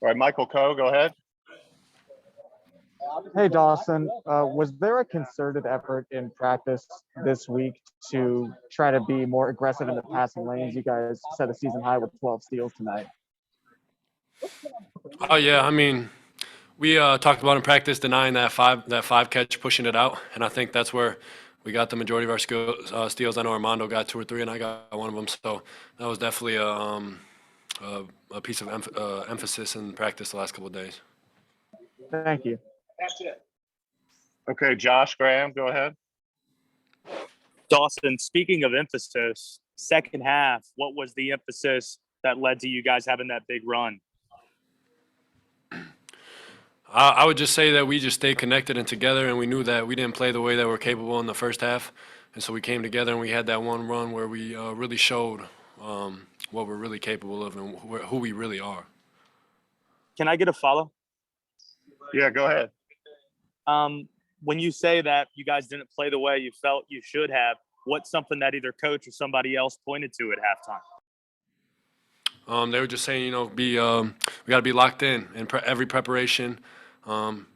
All right, Michael Coe, go ahead. Hey, Dawson, was there a concerted effort in practice this week to try to be more aggressive in the passing lanes? You guys set a season high with 12 steals tonight. Oh yeah, I mean, we talked about in practice denying that five catch, pushing it out, and I think that's where we got the majority of our steals. I know Armando got 2 or 3, and I got one of them. So that was definitely a piece of emphasis in practice the last couple of days. Thank you. Okay, Josh Graham, go ahead. Dawson, speaking of emphasis, second half, what was the emphasis that led to you guys having that big run? I would just say that we just stayed connected and together, and we knew that we didn't play the way that we're capable in the first half. And so we came together and we had that one run where we really showed what we're really capable of and who we really are. Can I get a follow? Yeah, go ahead. When you say that you guys didn't play the way you felt you should have, what's something that either coach or somebody else pointed to at halftime? They were just saying, we got to be locked in every preparation,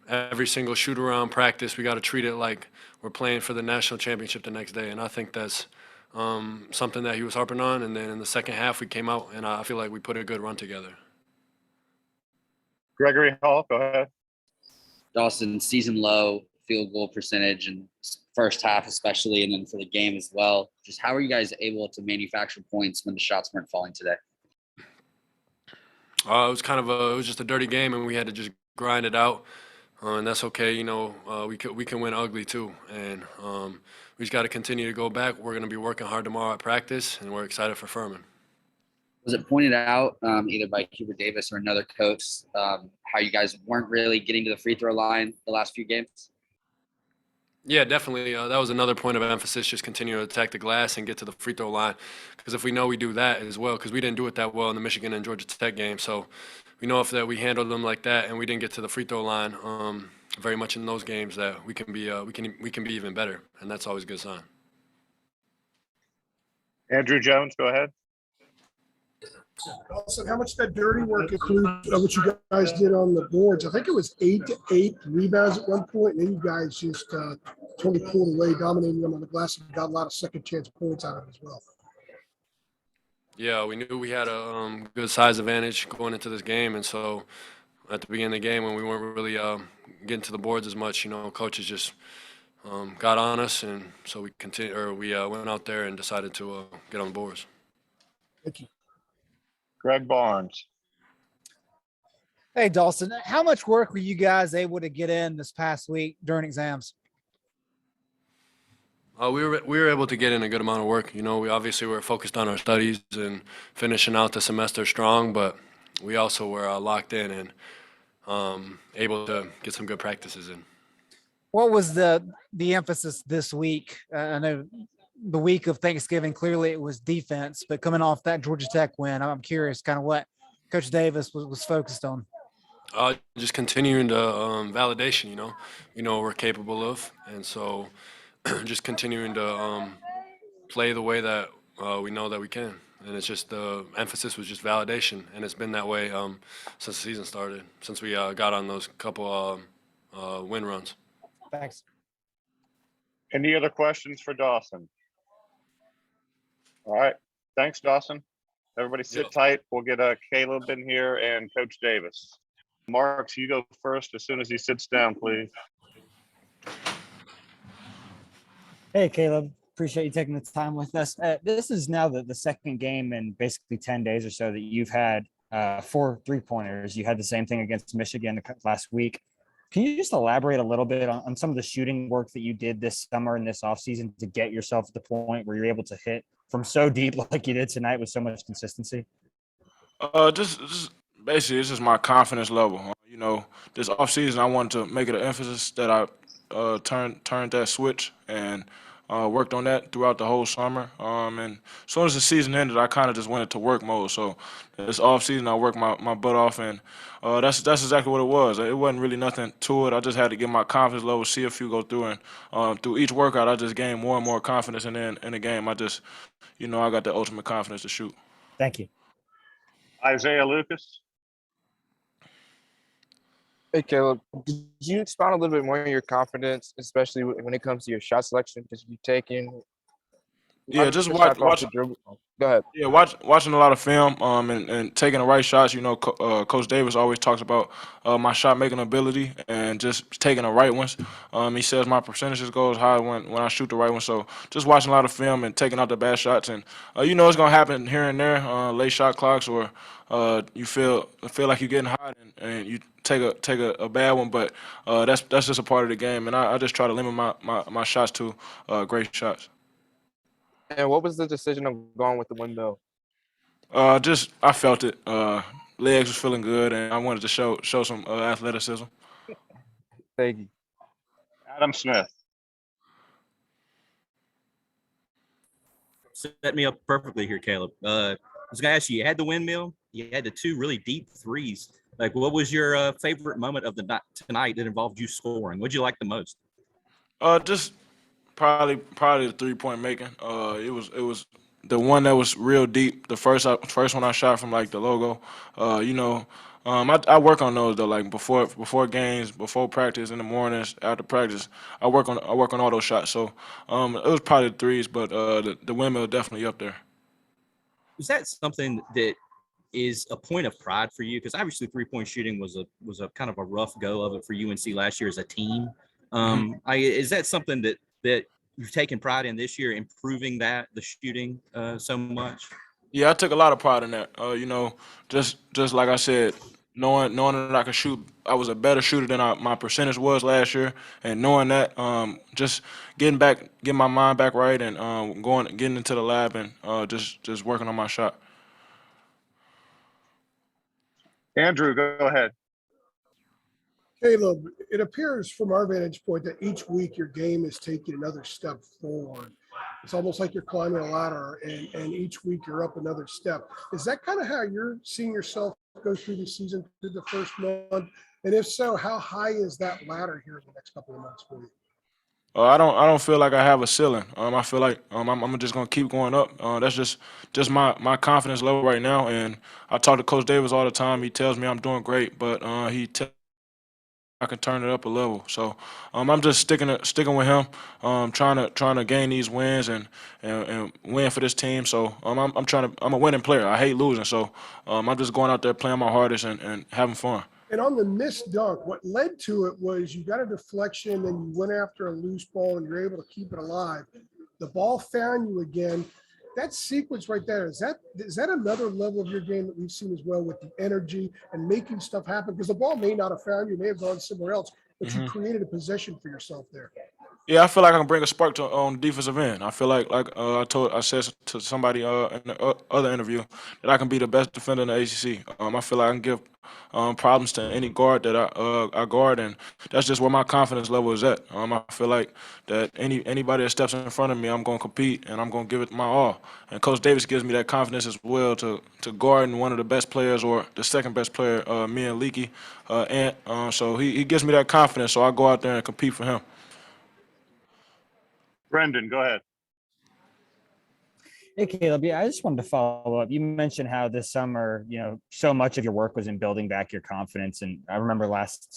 every single shoot around practice. We got to treat it like we're playing for the national championship the next day. And I think that's something that he was harping on. And then in the second half, we came out, and I feel like we put a good run together. Gregory Hall, go ahead. Dawson, season low field goal percentage and first half especially, and then for the game as well. Just how are you guys able to manufacture points when the shots weren't falling today? It was it was just a dirty game, and we had to just grind it out, and that's okay. We can win ugly too, and we just got to continue to go back. We're going to be working hard tomorrow at practice, and we're excited for Furman. Was it pointed out either by Hubert Davis or another coach how you guys weren't really getting to the free throw line the last few games? Yeah, definitely. That was another point of emphasis, just continue to attack the glass and get to the free throw line. Because if we know we do that as well, because we didn't do it that well in the Michigan and Georgia Tech game. So we know if that we handled them like that and we didn't get to the free throw line very much in those games, that we can be even better. And that's always a good sign. Andrew Jones, go ahead. Also, how much that dirty work includes what you guys did on the boards? I think it was 8 to 8 rebounds at one point, and then you guys just totally pulled away, dominating them on the glass, and got a lot of second chance points out of it as well. Yeah, we knew we had a good size advantage going into this game, and so at the beginning of the game when we weren't really getting to the boards as much, coaches just got on us, and so we went out there and decided to get on the boards. Thank you. Greg Barnes. Hey, Dawson, how much work were you guys able to get in this past week during exams? We were able to get in a good amount of work. We obviously were focused on our studies and finishing out the semester strong, but we also were locked in and able to get some good practices in. What was the emphasis this week? I know the week of Thanksgiving, clearly it was defense, but coming off that Georgia Tech win, I'm curious kind of what Coach Davis was focused on. Just continuing to validation, what we're capable of. And so just continuing to play the way that we know that we can. And it's just the emphasis was just validation. And it's been that way since the season started, since we got on those couple win runs. Thanks. Any other questions for Dawson? All right. Thanks, Dawson. Everybody sit tight. We'll get Caleb in here and Coach Davis. Marks, you go first as soon as he sits down, please. Hey, Caleb. Appreciate you taking the time with us. This is now the second game in basically 10 days or so that you've had 4 3-pointers. You had the same thing against Michigan last week. Can you just elaborate a little bit on some of the shooting work that you did this summer and this offseason to get yourself to the point where you're able to hit from so deep like you did tonight with so much consistency? Just basically, it's just my confidence level. This offseason, I wanted to make it an emphasis that I turned that switch and worked on that throughout the whole summer. And as soon as the season ended, I kind of just went into work mode. So this offseason, I worked my butt off, and that's exactly what it was. It wasn't really nothing to it. I just had to get my confidence level, see a few go through, and through each workout, I just gained more and more confidence. And then in the game, I just, I got the ultimate confidence to shoot. Thank you. Isaiah Lucas. Hey Caleb, could you expound a little bit more on your confidence, especially when it comes to your shot selection? Because you taking a Yeah, lot just of shots off watch. the dribble. Oh, go ahead. Yeah, watching a lot of film, and taking the right shots. You know, Coach Davis always talks about my shot making ability and just taking the right ones. He says my percentages goes high when I shoot the right one. So just watching a lot of film and taking out the bad shots, and you know it's gonna happen here and there, late shot clocks, or you feel like you're getting hot and you take a bad one. But that's just a part of the game, and I just try to limit my shots to great shots. And what was the decision of going with the windmill? Just I felt it. Legs was feeling good, and I wanted to show some athleticism. Thank you. Adam Smith. Set me up perfectly here, Caleb. I was gonna ask you. You had the windmill. You had the two really deep threes. Like, what was your favorite moment of the night tonight that involved you scoring? What'd you like the most? Just probably the 3-point making. It was the one that was real deep. The first one I shot from like the logo. You know, I work on those though. Like before games, before practice, in the mornings, after practice, I work on all those shots. So it was probably the threes, but the windmill definitely up there. Was that something that is a point of pride for you? Because obviously 3-point shooting was a kind of a rough go of it for UNC last year as a team. Is that something that you've taken pride in this year, improving the shooting so much? Yeah, I took a lot of pride in that. You know, just like I said, knowing that I could shoot, I was a better shooter than my percentage was last year, and knowing that, just getting my mind back right, and getting into the lab, and just working on my shot. Andrew, go ahead. Caleb, it appears from our vantage point that each week your game is taking another step forward. It's almost like you're climbing a ladder, and each week you're up another step. Is that kind of how you're seeing yourself go through the season, through the first month? And if so, how high is that ladder here in the next couple of months for you? I don't feel like I have a ceiling. I feel like I'm just gonna keep going up. That's just my confidence level right now. And I talk to Coach Davis all the time. He tells me I'm doing great, but he tells I can turn it up a level. So I'm just sticking with him, trying to gain these wins and win for this team. So I'm a winning player. I hate losing. So I'm just going out there playing my hardest and having fun. And on the missed dunk, what led to it was you got a deflection and you went after a loose ball and you're able to keep it alive. The ball found you again. That sequence right there, is that another level of your game that we've seen as well, with the energy and making stuff happen? Because the ball may not have found you, may have gone somewhere else, but you created a position for yourself there. Yeah, I feel like I can bring a spark to on the defensive end. I feel like I said to somebody in the other interview that I can be the best defender in the ACC. I feel like I can give problems to any guard that I guard, and that's just where my confidence level is at. I feel like that anybody that steps in front of me, I'm going to compete and I'm going to give it my all. And Coach Davis gives me that confidence as well to guard one of the best players or the second best player, me and Leaky, Ant. So he gives me that confidence, so I go out there and compete for him. Brendan, go ahead. Hey, Caleb. Yeah, I just wanted to follow up. You mentioned how this summer, so much of your work was in building back your confidence. And I remember last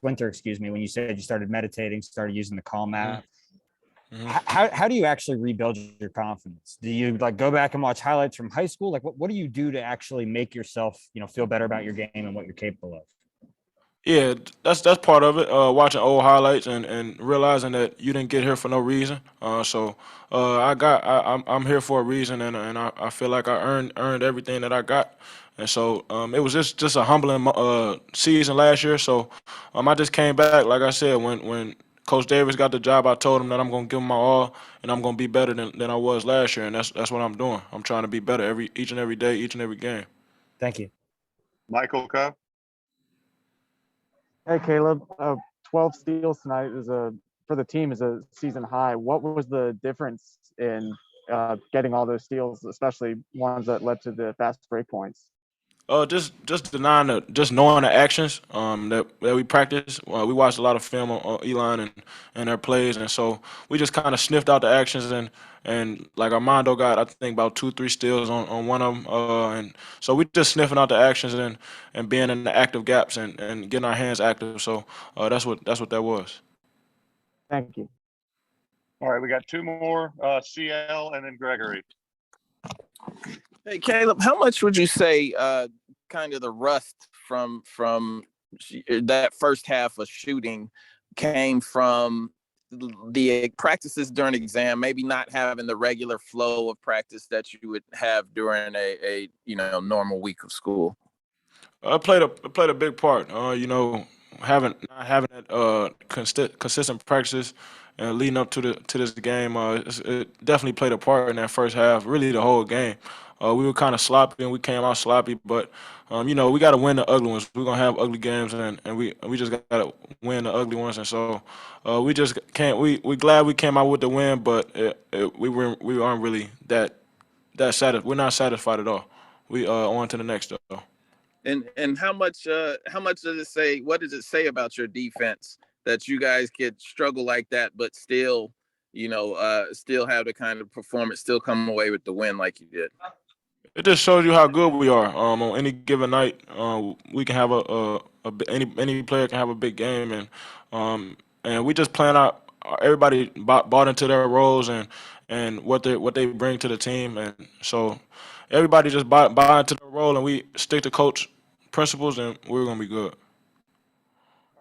winter, excuse me, when you said you started meditating, started using the Calm app. How do you actually rebuild your confidence? Do you go back and watch highlights from high school? What do you do to actually make yourself, feel better about your game and what you're capable of? Yeah, that's part of it. Watching old highlights and realizing that you didn't get here for no reason. I'm here for a reason, and I feel like I earned everything that I got. And so it was just a humbling season last year. So I just came back, like I said, when Coach Davis got the job, I told him that I'm gonna give him my all, and I'm gonna be better than I was last year, and that's what I'm doing. I'm trying to be better each and every day, each and every game. Thank you. Michael Coe. Hey, Caleb. 12 steals tonight for the team is a season high. What was the difference in getting all those steals, especially ones that led to the fast break points? Just denying just knowing the actions that we practice. We watched a lot of film on Elon and their plays, and so we just kind of sniffed out the actions and like Armando got I think about 2-3 steals on one of them, and so we just sniffing out the actions and being in the active gaps and getting our hands active. So that's what that was. Thank you. All right, we got two more, CL and then Gregory. Hey, Caleb, how much would you say kind of the rust from that first half of shooting came from the practices during exam, maybe not having the regular flow of practice that you would have during a normal week of school? It played a big part. Not having that consistent practices and leading up to this game, it definitely played a part in that first half. Really, the whole game. We were kind of sloppy and we came out sloppy, but we got to win the ugly ones. We're gonna have ugly games, and we just got to win the ugly ones. And so we just can't. We glad we came out with the win, but we aren't really that satisfied. We're not satisfied at all. We on to the next though. And how much does it say? What does it say about your defense that you guys could struggle like that, but still, still have the kind of performance, still come away with the win like you did? It just shows you how good we are. On any given night, we can have any player can have a big game, and we just plan out. Everybody bought into their roles and what they bring to the team, and so everybody just buy into the role, and we stick to coach principles, and we're gonna be good.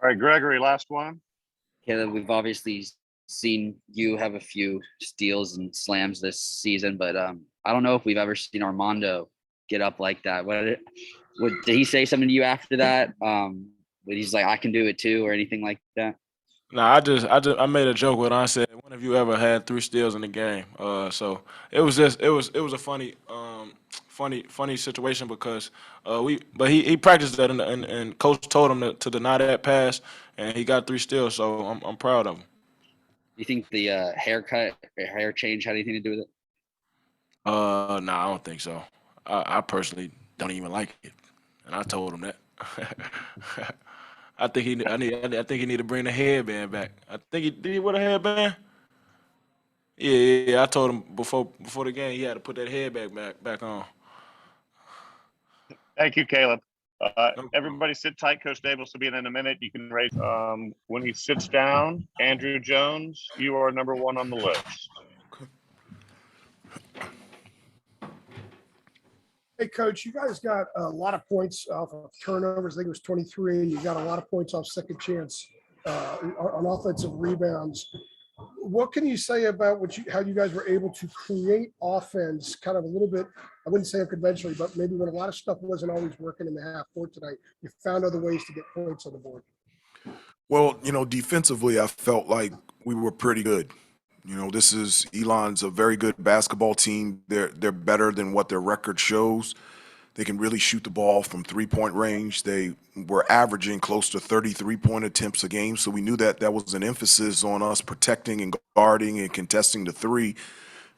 All right, Gregory, last one. Caleb, we've obviously seen you have a few steals and slams this season, but I don't know if we've ever seen Armando get up like that. Did he say something to you after that? But he's like, I can do it too, or anything like that? Nah, I made a joke with him. I said, "When have you ever had 3 steals in the game?" So it was a funny situation because he practiced that and coach told him to deny that pass, and he got 3 steals. So I'm proud of him. You think the hair change had anything to do with it? Nah, I don't think so. I personally don't even like it, and I told him that. I think he need to bring the headband back. I think did he wear a headband? Yeah. I told him before the game he had to put that headband back on. Thank you, Caleb. Everybody sit tight. Coach Davis will be in a minute. You can raise when he sits down. Andrew Jones, you are number 1 on the list. Hey, Coach, you guys got a lot of points off of turnovers. I think it was 23, and you got a lot of points off second chance on offensive rebounds. What can you say about how you guys were able to create offense kind of a little bit, I wouldn't say unconventionally, but maybe when a lot of stuff wasn't always working in the half court tonight, you found other ways to get points on the board? Well, defensively, I felt like we were pretty good. Elon's a very good basketball team. They're better than what their record shows. They can really shoot the ball from 3-point range. They were averaging close to 30 3-point attempts a game, so we knew that was an emphasis on us protecting and guarding and contesting the 3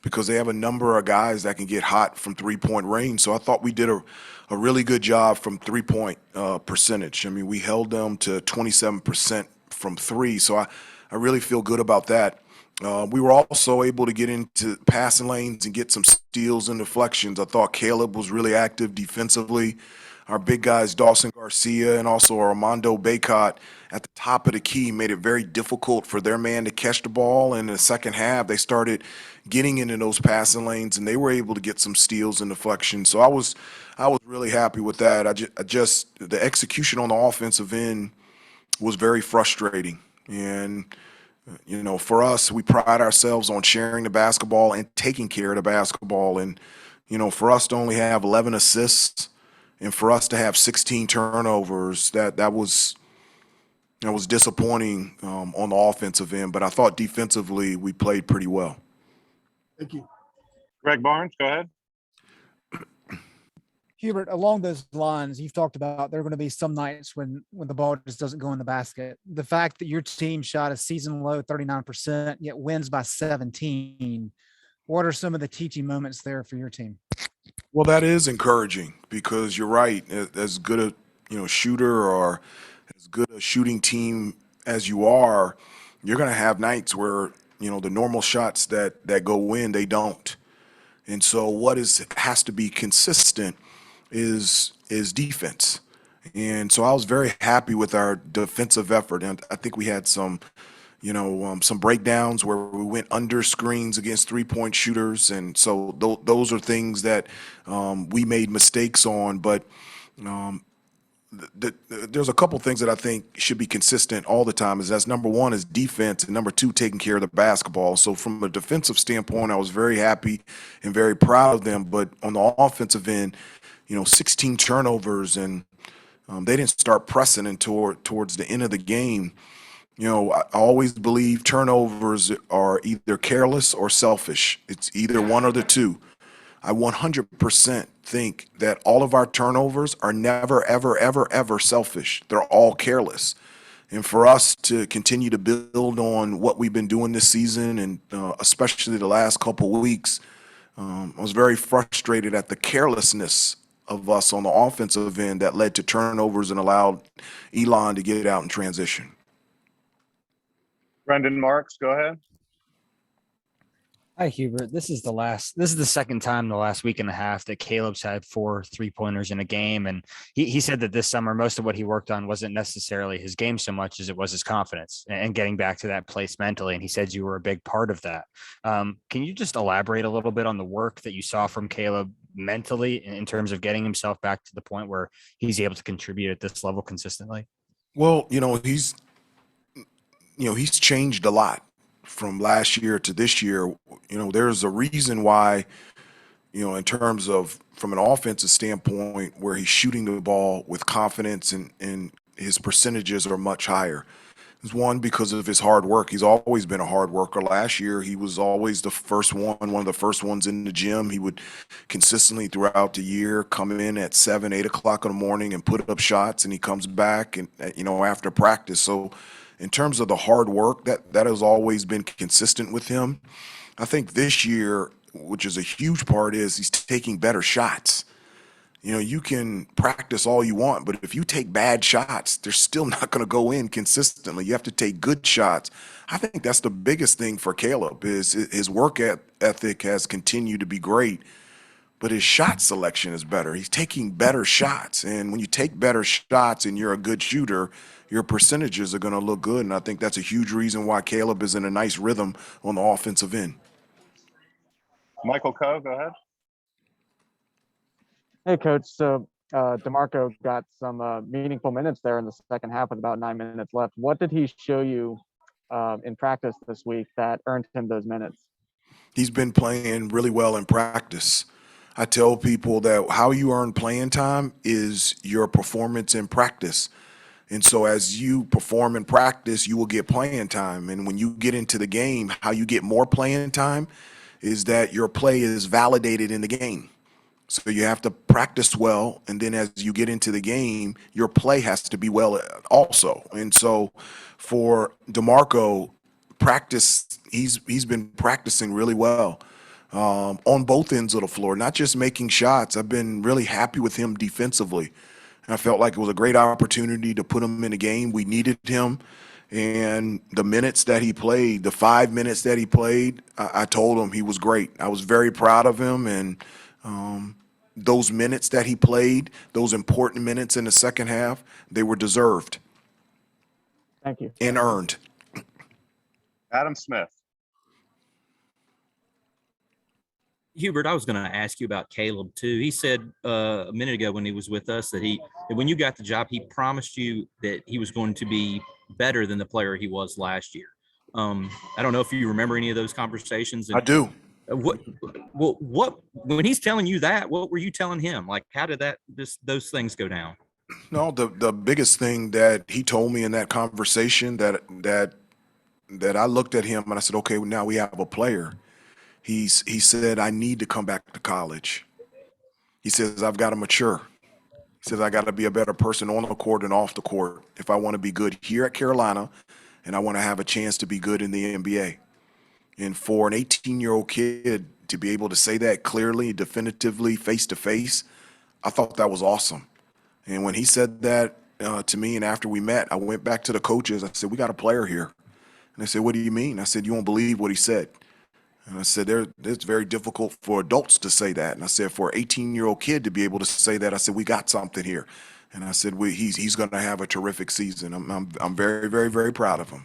because they have a number of guys that can get hot from 3-point range. So I thought we did a really good job from 3-point percentage. I mean, we held them to 27% from 3, so I really feel good about that. We were also able to get into passing lanes and get some steals and deflections. I thought Caleb was really active defensively. Our big guys, Dawson, Garcia, and also Armando Baycott at the top of the key made it very difficult for their man to catch the ball. And in the second half, they started getting into those passing lanes, and they were able to get some steals and deflections. So I was really happy with that. The execution on the offensive end was very frustrating. And for us, we pride ourselves on sharing the basketball and taking care of the basketball. And, for us to only have 11 assists and for us to have 16 turnovers, that was disappointing on the offensive end. But I thought defensively we played pretty well. Thank you. Greg Barnes, go ahead. Hubert, along those lines, you've talked about there are going to be some nights when the ball just doesn't go in the basket. The fact that your team shot a season low 39%, yet wins by 17, what are some of the teaching moments there for your team? Well, that is encouraging because you're right. As good a shooter or as good a shooting team as you are, you're going to have nights where the normal shots that go in, they don't. And so what has to be consistent is defense. And so I was very happy with our defensive effort, and I think we had some some breakdowns where we went under screens against three-point shooters, and so those are things that we made mistakes on. But um, there's a couple things that I think should be consistent all the time. That's number one is defense, and number two, taking care of the basketball. So from a defensive standpoint, I was very happy and very proud of them. But on the offensive end, 16 turnovers, and they didn't start pressing until towards the end of the game. I always believe turnovers are either careless or selfish. It's either one or the two. I 100% think that all of our turnovers are never, ever, ever, ever selfish. They're all careless. And for us to continue to build on what we've been doing this season, and especially the last couple of weeks, I was very frustrated at the carelessness of us on the offensive end that led to turnovers and allowed Elon to get it out in transition. Brendan Marks, go ahead. Hi, Hubert. This is the second time the last week and a half that Caleb's had 4 3-pointers in a game. And he said that this summer, most of what he worked on wasn't necessarily his game so much as it was his confidence and getting back to that place mentally. And he said you were a big part of that. Can you just elaborate a little bit on the work that you saw from Caleb mentally in terms of getting himself back to the point where he's able to contribute at this level consistently? Well, he's changed a lot from last year to this year. There's a reason why, in terms of from an offensive standpoint, where he's shooting the ball with confidence and his percentages are much higher. It's one, because of his hard work. He's always been a hard worker. Last year, he was always one of the first ones in the gym. He would consistently throughout the year come in at 7, 8 o'clock in the morning and put up shots, and he comes back and after practice. So in terms of the hard work, that has always been consistent with him. I think this year, which is a huge part, is he's taking better shots. You can practice all you want, but if you take bad shots, they're still not going to go in consistently. You have to take good shots. I think that's the biggest thing for Caleb is his work ethic has continued to be great, but his shot selection is better. He's taking better shots, and when you take better shots and you're a good shooter, your percentages are going to look good, and I think that's a huge reason why Caleb is in a nice rhythm on the offensive end. Michael Coe, go ahead. Hey, Coach. So DeMarco got some meaningful minutes there in the second half with about 9 minutes left. What did he show you in practice this week that earned him those minutes? He's been playing really well in practice. I tell people that how you earn playing time is your performance in practice. And so as you perform in practice, you will get playing time. And when you get into the game, how you get more playing time is that your play is validated in the game. So you have to practice well, and then as you get into the game, your play has to be well also. And so for DeMarco, practice, he's been practicing really well on both ends of the floor, not just making shots. I've been really happy with him defensively. I felt like it was a great opportunity to put him in a game. We needed him. And the minutes that he played, the 5 minutes that he played, I told him he was great. I was very proud of him. And those minutes that he played, those important minutes in the second half, they were deserved. Thank you. And earned. Adam Smith. Hubert, I was going to ask you about Caleb too. He said a minute ago when he was with us that when you got the job, he promised you that he was going to be better than the player he was last year. I don't know if you remember any of those conversations. I do. What when he's telling you that, what were you telling him? Like, how did those things go down? No, the biggest thing that he told me in that conversation that I looked at him and I said, okay, well, now we have a player. He said, I need to come back to college. He says, I've got to mature. He says, I got to be a better person on the court and off the court if I want to be good here at Carolina and I want to have a chance to be good in the NBA. And for an 18-year-old kid to be able to say that clearly, definitively, face to face, I thought that was awesome. And when he said that to me, and after we met, I went back to the coaches. I said, "We got a player here." And they said, "What do you mean?" I said, "You won't believe what he said." And I said, it's very difficult for adults to say that. And I said, for an 18-year-old kid to be able to say that, I said, we got something here. And I said, he's going to have a terrific season. I'm very, very, very proud of him.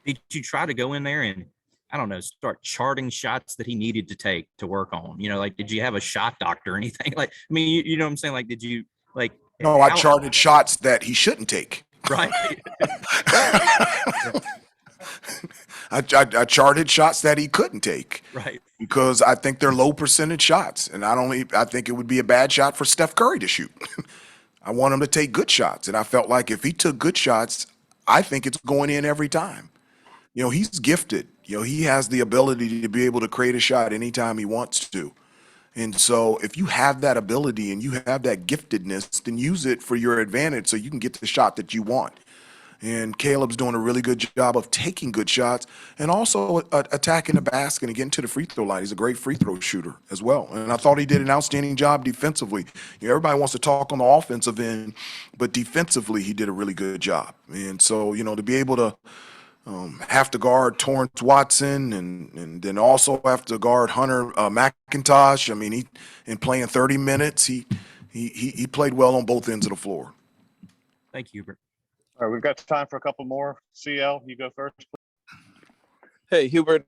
Did you try to go in there and, I don't know, start charting shots that he needed to take to work on? You know, like, did you have a shot doctor or anything? Like, I mean, you know what I'm saying? Like, did you, like, No, I charted shots that he shouldn't take. right? I charted shots that he couldn't take. Right. Because I think they're low percentage shots. And I think it would be a bad shot for Steph Curry to shoot. I want him to take good shots. And I felt like if he took good shots, I think it's going in every time. You know, he's gifted. You know, he has the ability to be able to create a shot anytime he wants to. And so if you have that ability and you have that giftedness, then use it for your advantage so you can get the shot that you want. And Caleb's doing a really good job of taking good shots and also attacking the basket and getting to the free throw line. He's a great free throw shooter as well. And I thought he did an outstanding job defensively. You know, everybody wants to talk on the offensive end, but defensively he did a really good job. And so, you know, to be able to have to guard Torrance Watson and then also have to guard Hunter McIntosh. I mean, he in playing 30 minutes, he played well on both ends of the floor. Thank you, Hubert. All right, we've got time for a couple more. CL, you go first. Hey, Hubert,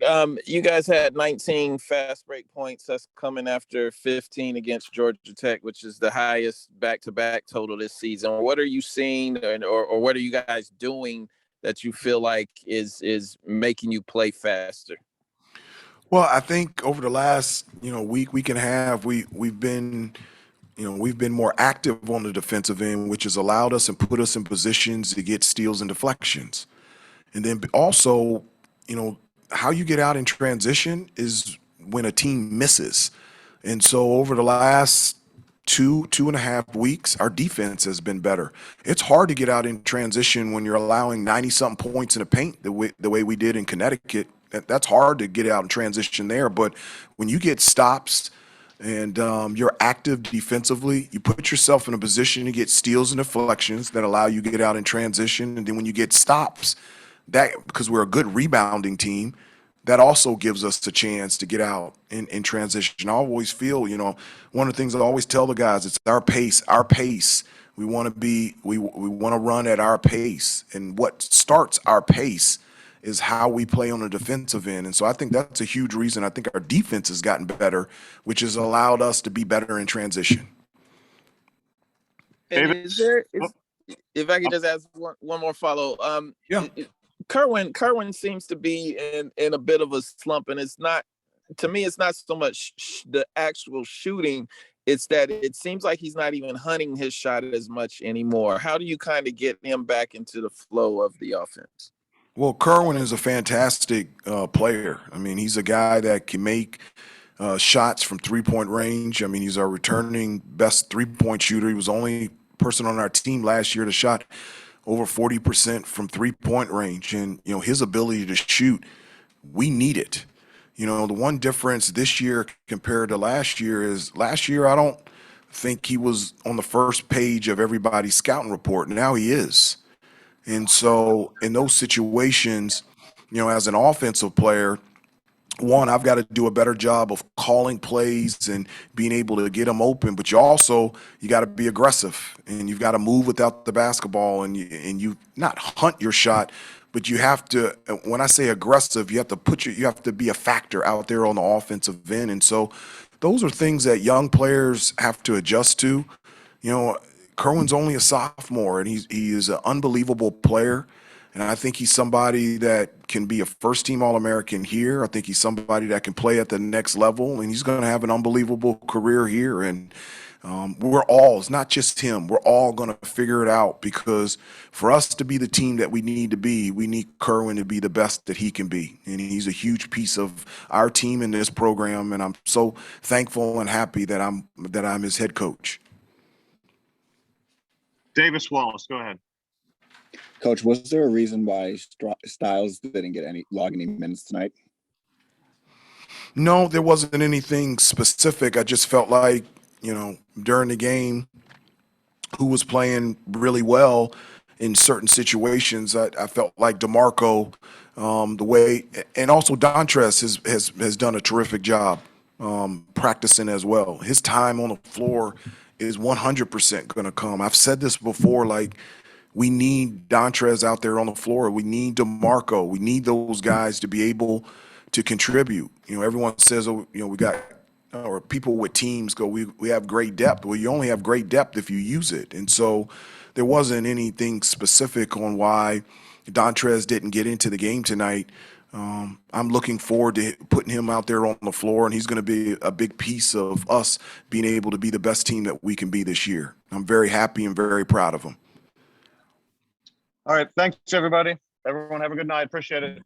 you guys had 19 fast break points. That's coming after 15 against Georgia Tech, which is the highest back-to-back total this season. What are you seeing or what are you guys doing that you feel like is making you play faster? Well, I think over the last, week and a half, we've been more active on the defensive end, which has allowed us and put us in positions to get steals and deflections. And then also, how you get out in transition is when a team misses. And so over the last 2.5 weeks, our defense has been better. It's hard to get out in transition when you're allowing 90-something points in the paint the way we did in Connecticut. That's hard to get out in transition there. But when you get stops and you're active defensively, you put yourself in a position to get steals and deflections that allow you to get out in transition. And then when you get stops, that because we're a good rebounding team, that also gives us the chance to get out in transition. I always feel, one of the things I always tell the guys, it's our pace, our pace. We want to run at our pace. And what starts our pace is how we play on the defensive end. And so I think that's a huge reason. I think our defense has gotten better, which has allowed us to be better in transition. And if I could just ask one more follow. Yeah. Kerwin seems to be in a bit of a slump, and it's not, to me, it's not so much the actual shooting. It's that it seems like he's not even hunting his shot as much anymore. How do you kind of get him back into the flow of the offense? Well, Kerwin is a fantastic player. I mean, he's a guy that can make shots from three-point range. I mean, he's our returning best three-point shooter. He was the only person on our team last year to shot over 40% from three-point range. And, his ability to shoot, we need it. The one difference this year compared to last year is last year I don't think he was on the first page of everybody's scouting report. Now he is. And so in those situations, as an offensive player, one, I've got to do a better job of calling plays and being able to get them open. But you got to be aggressive and you've got to move without the basketball and you not hunt your shot, but you have to. When I say aggressive, you have to be a factor out there on the offensive end. And so those are things that young players have to adjust to. Kerwin's only a sophomore and he is an unbelievable player. And I think he's somebody that can be a first-team All-American here. I think he's somebody that can play at the next level, and he's going to have an unbelievable career here. And it's not just him. We're all going to figure it out because for us to be the team that we need to be, we need Kerwin to be the best that he can be. And he's a huge piece of our team in this program, and I'm so thankful and happy that I'm his head coach. Davis Wallace, go ahead. Coach, was there a reason why Styles didn't log any minutes tonight? No, there wasn't anything specific. I just felt like, during the game, who was playing really well in certain situations. I felt like DeMarco, the way, and also Dontrez has done a terrific job practicing as well. His time on the floor is 100% going to come. I've said this before, like, we need Dontrez out there on the floor. We need DeMarco. We need those guys to be able to contribute. Everyone says, oh, we got, or people with teams go, we have great depth. Well, you only have great depth if you use it. And so there wasn't anything specific on why Dontrez didn't get into the game tonight. I'm looking forward to putting him out there on the floor, and he's going to be a big piece of us being able to be the best team that we can be this year. I'm very happy and very proud of him. All right. Thanks, everybody. Everyone have a good night. Appreciate it.